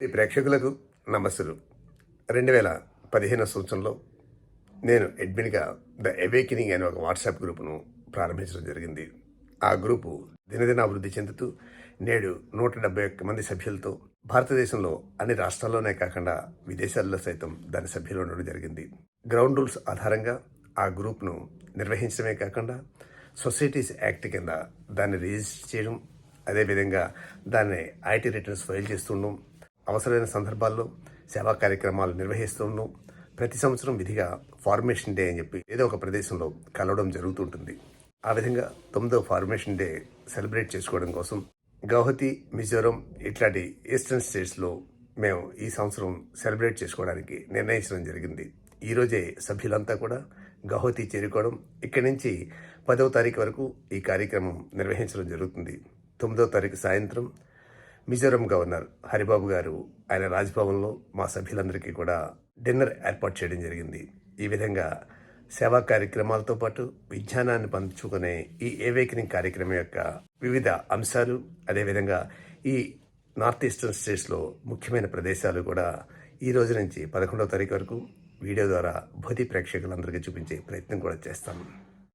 ఈ ప్రేక్షకులకు నమస్సులు. 2015 సంవత్సరంలో నేను అడ్మిన్గా ద అవేకెనింగ్ అనే ఒక వాట్సాప్ గ్రూపును ప్రారంభించడం జరిగింది. ఆ గ్రూపు దినదిన అభివృద్ధి చెందుతూ నేడు 171 మంది సభ్యులతో భారతదేశంలో అన్ని రాష్ట్రాల్లోనే కాకుండా విదేశాల్లో సైతం దాని సభ్యులు ఉండడం జరిగింది. గ్రౌండ్ రూల్స్ ఆధారంగా ఆ గ్రూప్ను నిర్వహించడమే కాకుండా సొసైటీస్ యాక్ట్ కింద దాన్ని రిజిస్టర్ చేయడం, అదేవిధంగా దాన్ని ఐటీ రిటర్న్స్ ఫైల్ చేస్తుండడం, అవసరమైన సందర్భాల్లో సేవా కార్యక్రమాలు నిర్వహిస్తుండడం, ప్రతి సంవత్సరం విధిగా ఫార్మేషన్ డే అని చెప్పి ఏదో ఒక ప్రదేశంలో కలవడం జరుగుతుంటుంది. ఆ విధంగా 9వ ఫార్మేషన్ డే సెలబ్రేట్ చేసుకోవడం కోసం గౌహతి, మిజోరం ఇట్లాంటి ఈస్టర్న్ స్టేట్స్లో మేము ఈ సంవత్సరం సెలబ్రేట్ చేసుకోవడానికి నిర్ణయించడం జరిగింది. ఈరోజే సభ్యులంతా కూడా గౌహతి చేరుకోవడం, ఇక్కడి నుంచి 10వ తారీఖు వరకు ఈ కార్యక్రమం నిర్వహించడం జరుగుతుంది. 9వ తారీఖు సాయంత్రం మిజోరం గవర్నర్ హరిబాబు గారు ఆయన రాజ్భవన్లో మా సభ్యులందరికీ కూడా డిన్నర్ ఏర్పాటు చేయడం జరిగింది. ఈ విధంగా సేవా కార్యక్రమాలతో పాటు విజ్ఞానాన్ని పంచుకునే ఈ అవేకెనింగ్ కార్యక్రమం యొక్క వివిధ అంశాలు, అదేవిధంగా ఈ నార్త్ ఈస్టర్న్ స్టేట్స్లో ముఖ్యమైన ప్రదేశాలు కూడా ఈ రోజు నుంచి 11వ తారీఖు వరకు వీడియో ద్వారా భౌతి ప్రేక్షకులందరికీ చూపించే ప్రయత్నం కూడా చేస్తాం.